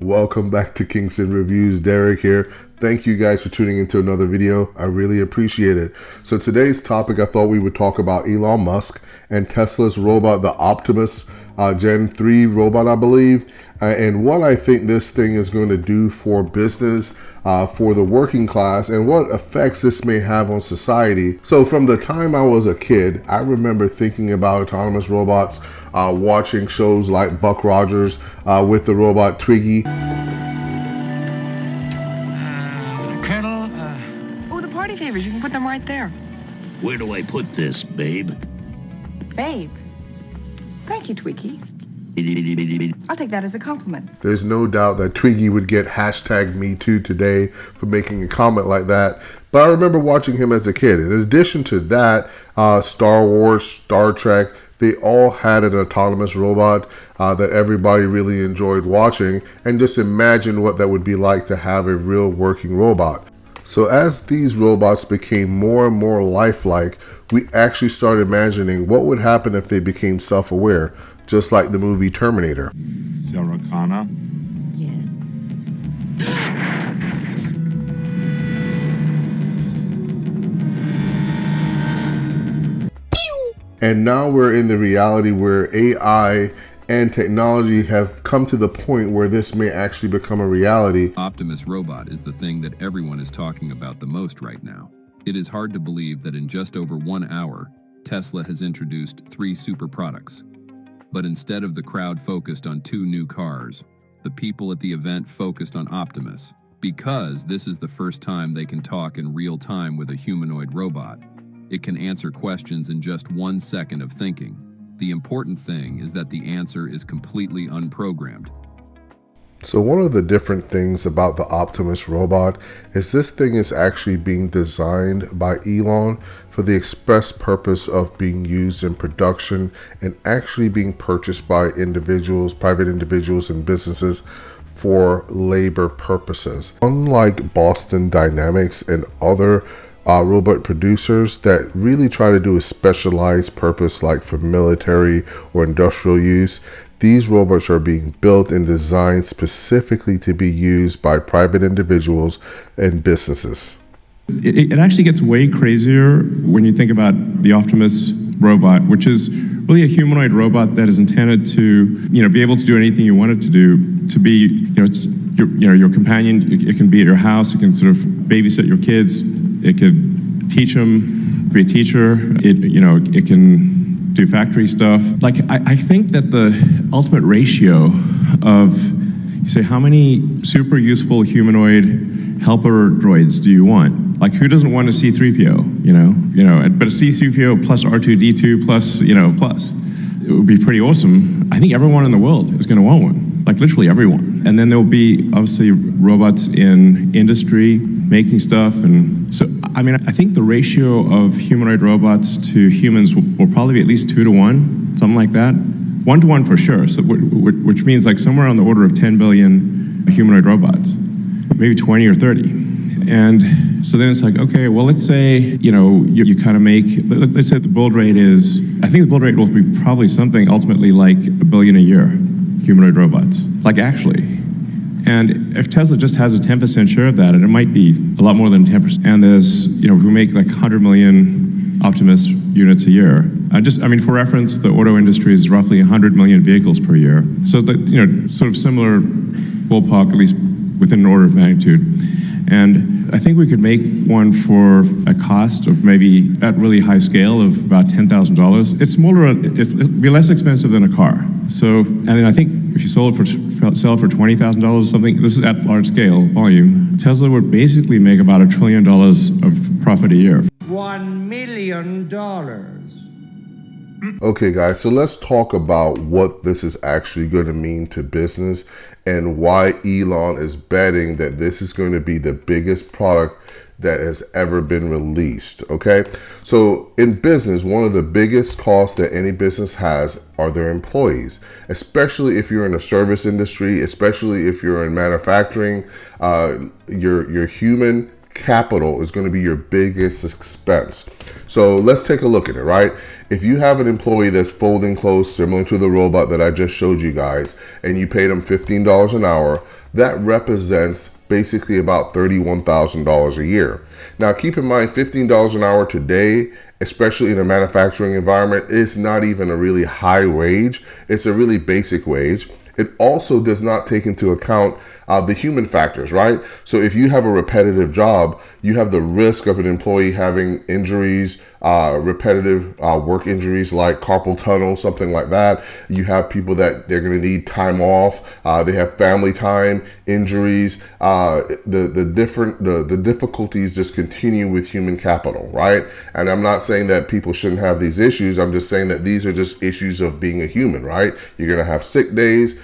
Welcome back to Kingston Reviews. Derek here. Thank you guys for tuning into another video. I really appreciate it. So today's topic, I thought we would talk about Elon Musk and Tesla's robot, the Optimus Gen 3 robot, I believe, and what I think this thing is going to do for business, for the working class, and what effects this may have on society. So from the time I was a kid, I remember thinking about autonomous robots, watching shows like Buck Rogers with the robot Twiggy. Colonel, oh, the party favors, you can put them right there. Where do I put this, babe? Babe. Thank you, Twiggy. I'll take that as a compliment. There's no doubt that Twiggy would get #MeToo today for making a comment like that. But I remember watching him as a kid. In addition to that, Star Wars, Star Trek, they all had an autonomous robot that everybody really enjoyed watching. And just imagine what that would be like to have a real working robot. So as these robots became more and more lifelike, we actually started imagining what would happen if they became self-aware, just like the movie Terminator. Sarah Connor? Yes. And now we're in the reality where AI and technology have come to the point where this may actually become a reality. Optimus robot is the thing that everyone is talking about the most right now. It is hard to believe that in just over 1 hour, Tesla has introduced 3 super products. But instead of the crowd focused on 2 new cars, the people at the event focused on Optimus, because this is the first time they can talk in real time with a humanoid robot. It can answer questions in just 1 second of thinking. The important thing is that the answer is completely unprogrammed. So one of the different things about the Optimus robot is this thing is actually being designed by Elon for the express purpose of being used in production and actually being purchased by individuals, private individuals and businesses for labor purposes. Unlike Boston Dynamics and other robot producers that really try to do a specialized purpose like for military or industrial use, these robots are being built and designed specifically to be used by private individuals and businesses. It actually gets way crazier when you think about the Optimus robot, which is really a humanoid robot that is intended to, be able to do anything you want it to do, to be, your companion. It can be at your house. It can sort of babysit your kids. It could teach them, be a teacher. It can do factory stuff. Like, I think that the ultimate ratio of, say, how many super useful humanoid helper droids do you want? Like, who doesn't want a C-3PO, but a C-3PO plus R2-D2 plus. It would be pretty awesome. I think everyone in the world is gonna want one, like literally everyone. And then there'll be obviously robots in industry making stuff. And so, I think the ratio of humanoid robots to humans will probably be at least 2 to 1, something like that. 1 to 1 for sure, so which means like somewhere on the order of 10 billion humanoid robots, maybe 20 or 30. And so then it's like, okay, well, let's say, you kind of make, let's say the build rate is, I think the build rate will be probably something ultimately like 1 billion a year, humanoid robots, like actually. And if Tesla just has a 10% share of that, and it might be a lot more than 10%, and there's, we make like 100 million Optimus units a year. For reference, the auto industry is roughly 100 million vehicles per year. So that, sort of similar ballpark, at least within an order of magnitude. And I think we could make one for a cost of maybe at really high scale of about $10,000. It's smaller, it'll be less expensive than a car. So, and I think if you sell for $20,000 or something, this is at large scale volume, Tesla would basically make about $1 trillion of profit a year. $1 million. Okay guys, so let's talk about what this is actually going to mean to business and why Elon is betting that this is going to be the biggest product that has ever been released. Okay, so in business, one of the biggest costs that any business has are their employees, especially if you're in a service industry, especially if you're in manufacturing. Your human capital is going to be your biggest expense. So let's take a look at it, right? If you have an employee that's folding clothes similar to the robot that I just showed you guys, and you pay them $15 an hour, that represents basically about $31,000 a year. Now keep in mind, $15 an hour today, especially in a manufacturing environment, is not even a really high wage. It's a really basic wage. It also does not take into account the human factors, right? So if you have a repetitive job, you have the risk of an employee having injuries, repetitive work injuries like carpal tunnel, something like that. You have people that they're going to need time off. They have family time, injuries. The difficulties just continue with human capital, right? And I'm not saying that people shouldn't have these issues. I'm just saying that these are just issues of being a human, right? You're going to have sick days.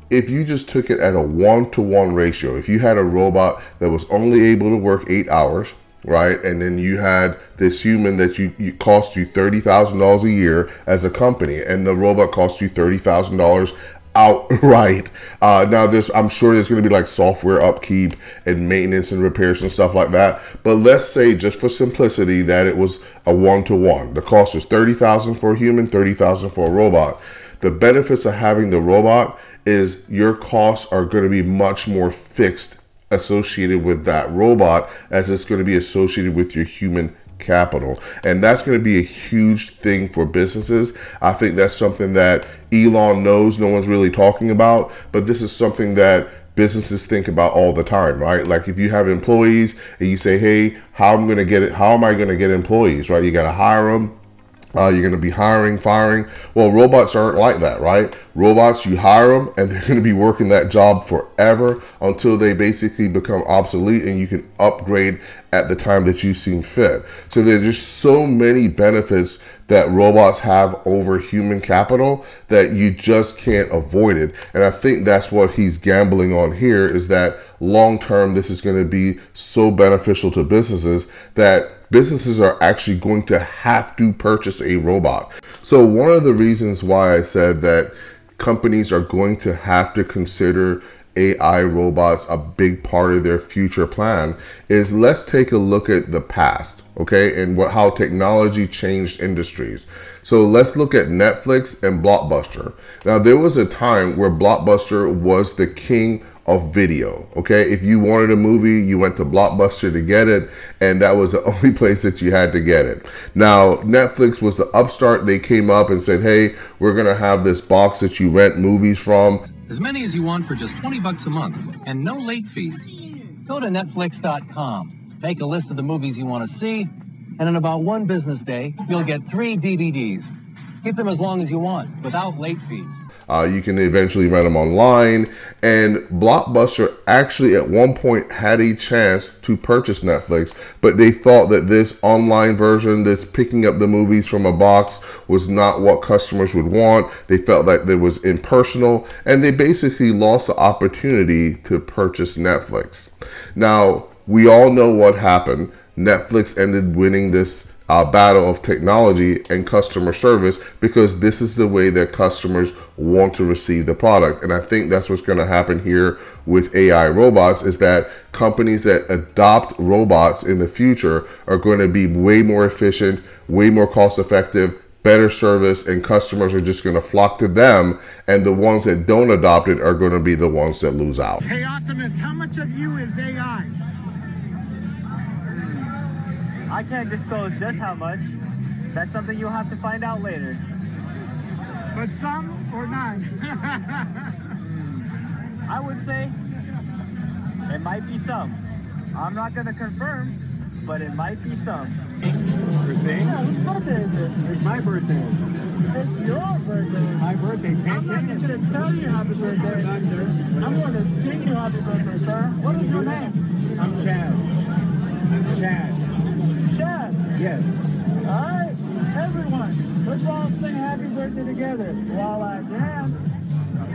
If you just took it at a 1-to-1 ratio, if you had a robot that was only able to work 8 hours, right, and then you had this human that you cost you $30,000 a year as a company, and the robot cost you $30,000 outright. Now I'm sure there's going to be like software upkeep and maintenance and repairs and stuff like that. But let's say, just for simplicity, that it was a 1-to-1. The cost was $30,000 for a human, $30,000 for a robot. The benefits of having the robot is your costs are going to be much more fixed associated with that robot, as it's going to be associated with your human capital. And that's going to be a huge thing for businesses. I think that's something that Elon knows no one's really talking about, but this is something that businesses think about all the time, right? Like if you have employees and you say, hey, how am I going to get employees, right? You got to hire them. You're going to be hiring, firing. Well, robots aren't like that, right? Robots, you hire them and they're going to be working that job forever until they basically become obsolete, and you can upgrade at the time that you seem fit. So there's just so many benefits that robots have over human capital that you just can't avoid it. And I think that's what he's gambling on here, is that long term, this is going to be so beneficial to businesses that businesses are actually going to have to purchase a robot. So one of the reasons why I said that companies are going to have to consider AI robots a big part of their future plan is, let's take a look at the past, okay, and how technology changed industries. So let's look at Netflix and Blockbuster. Now, there was a time where Blockbuster was the king of video, okay? If you wanted a movie, you went to Blockbuster to get it, and that was the only place that you had to get it. Now, Netflix was the upstart. They came up and said, hey, we're gonna have this box that you rent movies from. As many as you want for just $20 a month, and no late fees. Go to Netflix.com, make a list of the movies you want to see, and in about one business day, you'll get 3 DVDs. Keep them as long as you want, without late fees. You can eventually rent them online. And Blockbuster actually at one point had a chance to purchase Netflix, but they thought that this online version, this picking up the movies from a box, was not what customers would want. They felt that it was impersonal, and they basically lost the opportunity to purchase Netflix. Now, we all know what happened. Netflix ended winning this battle of technology and customer service, because this is the way that customers want to receive the product. And I think that's what's going to happen here with AI robots, is that companies that adopt robots in the future are going to be way more efficient, way more cost effective, better service, and customers are just going to flock to them, and the ones that don't adopt it are going to be the ones that lose out. Hey Optimus, how much of you is AI? I can't disclose just how much. That's something you'll have to find out later. But some or none? I would say it might be some. I'm not going to confirm, but it might be some. Birthday? Yeah, whose birthday is it? It's my birthday. It's your birthday. My birthday. I'm not just going to tell you happy birthday. I'm going to sing you happy birthday, sir. What is your name? I'm Chad. Chad. Chad. Yes. All right, everyone, let's all sing happy birthday together while I dance.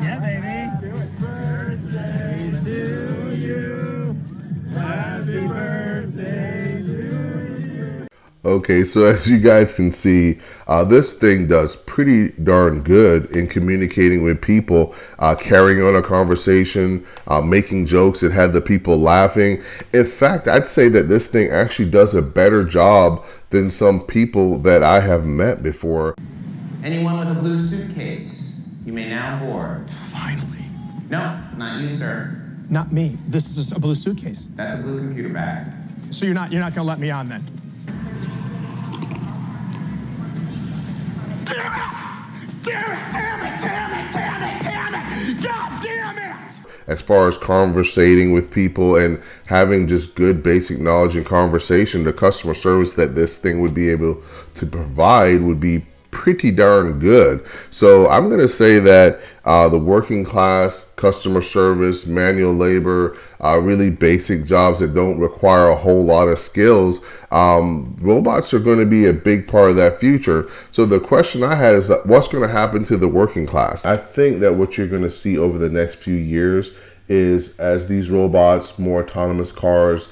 Yeah, baby. Birthday to you. Happy birthday to you. Okay, so as you guys can see, this thing does pretty darn good in communicating with people, carrying on a conversation, making jokes. It had the people laughing. In fact, I'd say that this thing actually does a better job than some people that I have met before. Anyone with a blue suitcase, you may now board. Finally. No, not you, sir. Not me. This is a blue suitcase. That's a blue computer bag. So you're not gonna let me on then? Damn it! God damn it! As far as conversating with people and having just good basic knowledge and conversation, the customer service that this thing would be able to provide would be pretty darn good. So I'm going to say that the working class, customer service, manual labor, really basic jobs that don't require a whole lot of skills, robots are going to be a big part of that future. So the question I had is that what's going to happen to the working class? I think that what you're going to see over the next few years is as these robots, more autonomous cars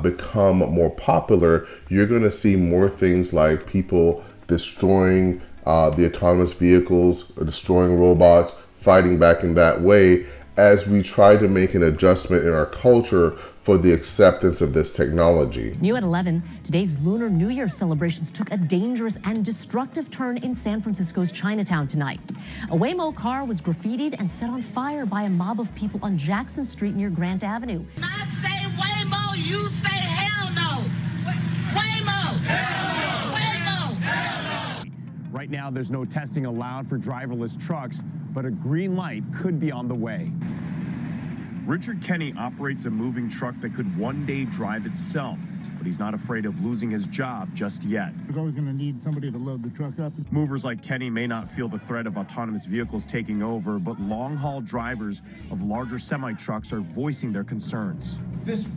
become more popular, you're going to see more things like people destroying the autonomous vehicles or destroying robots, fighting back in that way as we try to make an adjustment in our culture for the acceptance of this technology. New at 11, today's Lunar New Year celebrations took a dangerous and destructive turn in San Francisco's Chinatown tonight. A Waymo car was graffitied and set on fire by a mob of people on Jackson Street near Grant Avenue. I say Waymo, you say hell no. Waymo! Hell no! Waymo! Hell no! Right now, there's no testing allowed for driverless trucks, but a green light could be on the way. Richard Kenny operates a moving truck that could one day drive itself, but he's not afraid of losing his job just yet. There's always going to need somebody to load the truck up. Movers like Kenny may not feel the threat of autonomous vehicles taking over, but long-haul drivers of larger semi-trucks are voicing their concerns. This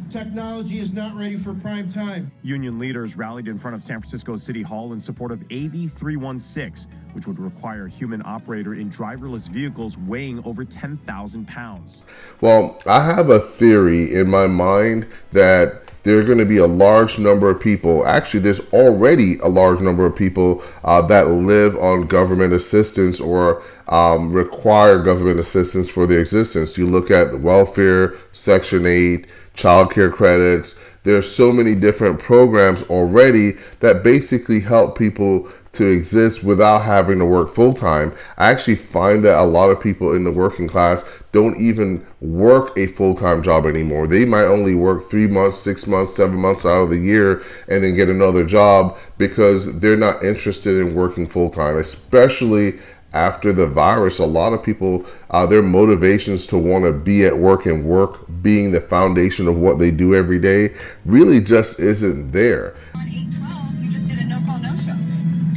technology is not ready for prime time. Union leaders rallied in front of San Francisco City Hall in support of AB 316, which would require a human operator in driverless vehicles weighing over 10,000 pounds. Well, I have a theory in my mind that there are going to be a large number of people, actually there's already a large number of people that live on government assistance or require government assistance for their existence. You look at the welfare, Section 8, child care credits. There's so many different programs already that basically help people to exist without having to work full-time. I actually find that a lot of people in the working class don't even work a full-time job anymore. They might only work 3 months, 6 months, 7 months out of the year and then get another job because they're not interested in working full-time, especially after the virus. A lot of people, their motivations to want to be at work and work being the foundation of what they do every day really just isn't there. On 8/12, you just did a no-call, no-show.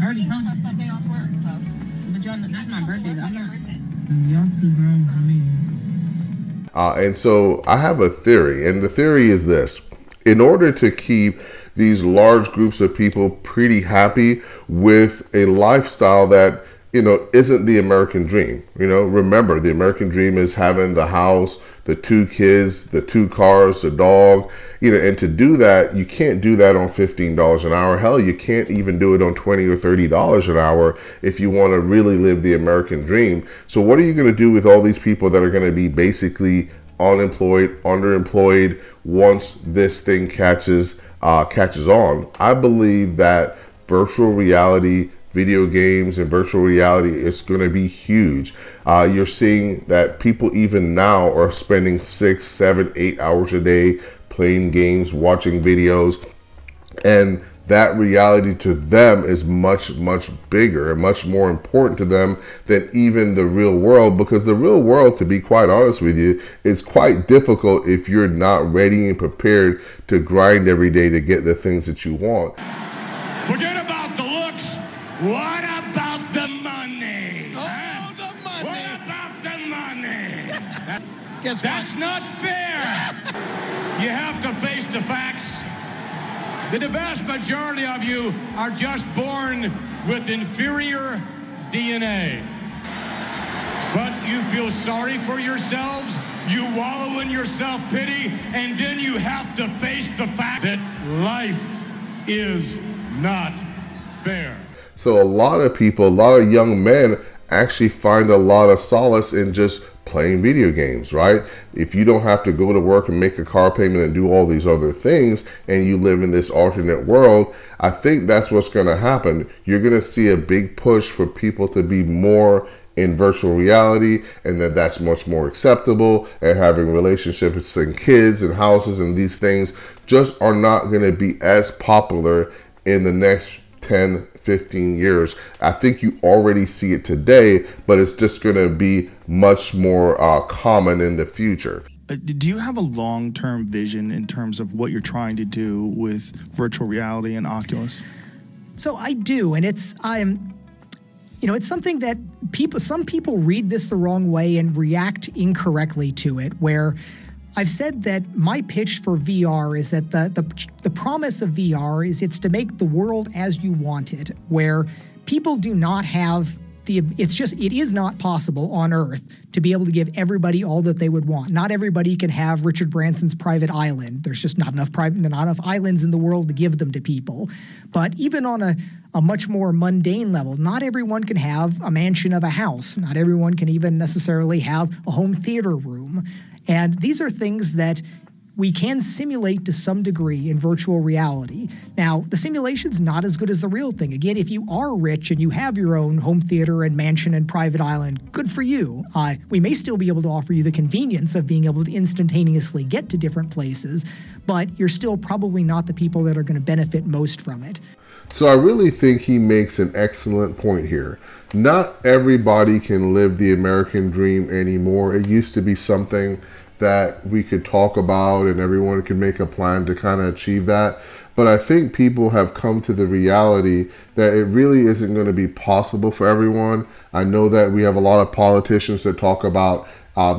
I already told you. That's that day off work, though. But y'all, that's my birthday, though. I'm not. Y'all too grown for me. And so I have a theory, and the theory is this. In order to keep these large groups of people pretty happy with a lifestyle that isn't the American dream. Remember, the American dream is having the house, the 2 kids, the 2 cars, the dog, and to do that, you can't do that on $15 an hour. Hell, you can't even do it on $20 or $30 an hour if you want to really live the American dream. So what are you going to do with all these people that are going to be basically unemployed, underemployed once this thing catches on? I believe that virtual reality, video games and virtual reality, it's going to be huge. You're seeing that people even now are spending 6, 7, 8 hours a day playing games, watching videos, and that reality to them is much, much bigger and much more important to them than even the real world, because the real world, to be quite honest with you, is quite difficult if you're not ready and prepared to grind every day to get the things that you want. Forget about the looks. What about the money? Oh, the money. What about the money? That's not fair. You have to face the facts. The vast majority of you are just born with inferior DNA. But you feel sorry for yourselves, you wallow in your self-pity, and then you have to face the fact that life is not fair. So a lot of people, a lot of young men actually find a lot of solace in just playing video games, right? If you don't have to go to work and make a car payment and do all these other things, and you live in this alternate world, I think that's what's going to happen. You're going to see a big push for people to be more in virtual reality, and that's much more acceptable, and having relationships and kids and houses and these things just are not going to be as popular in the next 10, 15 years. I think you already see it today, but it's just going to be much more common in the future. Do you have a long-term vision in terms of what you're trying to do with virtual reality and Oculus? So I do, and it's it's something that some people read this the wrong way and react incorrectly to it, where I've said that my pitch for VR is that the promise of VR is it's to make the world as you want it, where people do not have it is not possible on Earth to be able to give everybody all that they would want. Not everybody can have Richard Branson's private island. There's just not enough islands in the world to give them to people. But even on a much more mundane level, not everyone can have a mansion of a house. Not everyone can even necessarily have a home theater room. And these are things that we can simulate to some degree in virtual reality. Now, the simulation's not as good as the real thing. Again, if you are rich and you have your own home theater and mansion and private island, good for you. We may still be able to offer you the convenience of being able to instantaneously get to different places, but you're still probably not the people that are going to benefit most from it. So I really think he makes an excellent point here. Not everybody can live the American dream anymore. It used to be something that we could talk about and everyone could make a plan to kind of achieve that. But I think people have come to the reality that it really isn't going to be possible for everyone. I know that we have a lot of politicians that talk about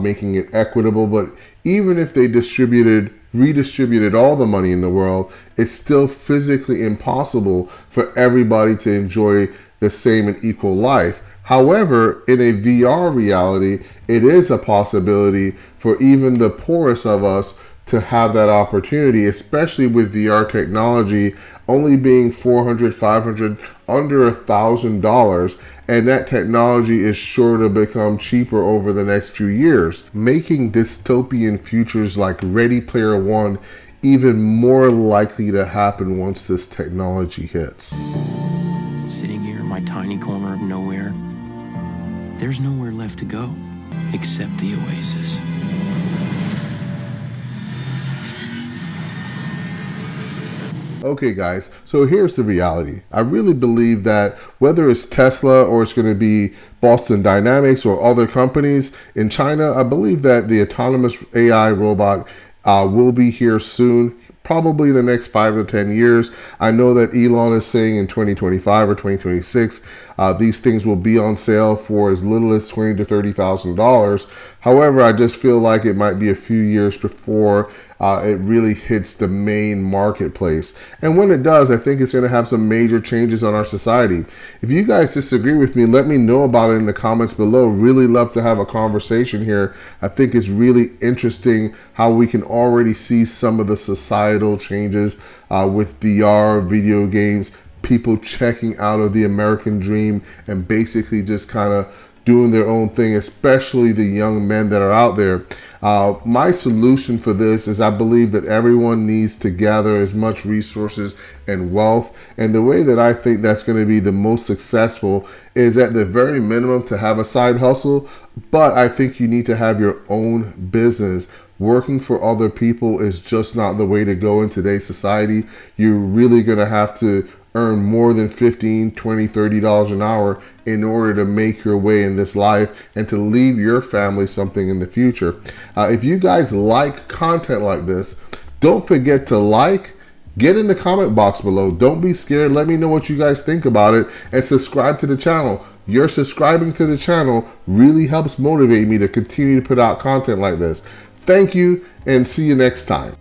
making it equitable, but even if they redistributed all the money in the world, it's still physically impossible for everybody to enjoy the same and equal life. However, in a VR reality, it is a possibility for even the poorest of us to have that opportunity, especially with VR technology only being $400, $500, under $1,000, and that technology is sure to become cheaper over the next few years, making dystopian futures like Ready Player One even more likely to happen once this technology hits. Sitting here in my tiny corner of nowhere, there's nowhere left to go except the oasis. Okay guys, so here's the reality. I really believe that whether it's Tesla or it's going to be Boston Dynamics or other companies in China, I believe that the autonomous AI robot will be here soon, probably in the next 5 to 10 years. I know that Elon is saying in 2025 or 2026, these things will be on sale for as little as $20,000 to $30,000. However, I just feel like it might be a few years before it really hits the main marketplace. And when it does, I think it's going to have some major changes on our society. If you guys disagree with me, let me know about it in the comments below. Really love to have a conversation here. I think it's really interesting how we can already see some of the societal changes with VR, video games, people checking out of the American dream and basically just kind of doing their own thing, especially the young men that are out there. My solution for this is I believe that everyone needs to gather as much resources and wealth. And the way that I think that's going to be the most successful is at the very minimum to have a side hustle. But I think you need to have your own business. Working for other people is just not the way to go in today's society. You're really going to have to earn more than $15, $20, $30 an hour in order to make your way in this life and to leave your family something in the future. If you guys like content like this, don't forget to get in the comment box below. Don't be scared. Let me know what you guys think about it and subscribe to the channel. Your subscribing to the channel really helps motivate me to continue to put out content like this. Thank you and see you next time.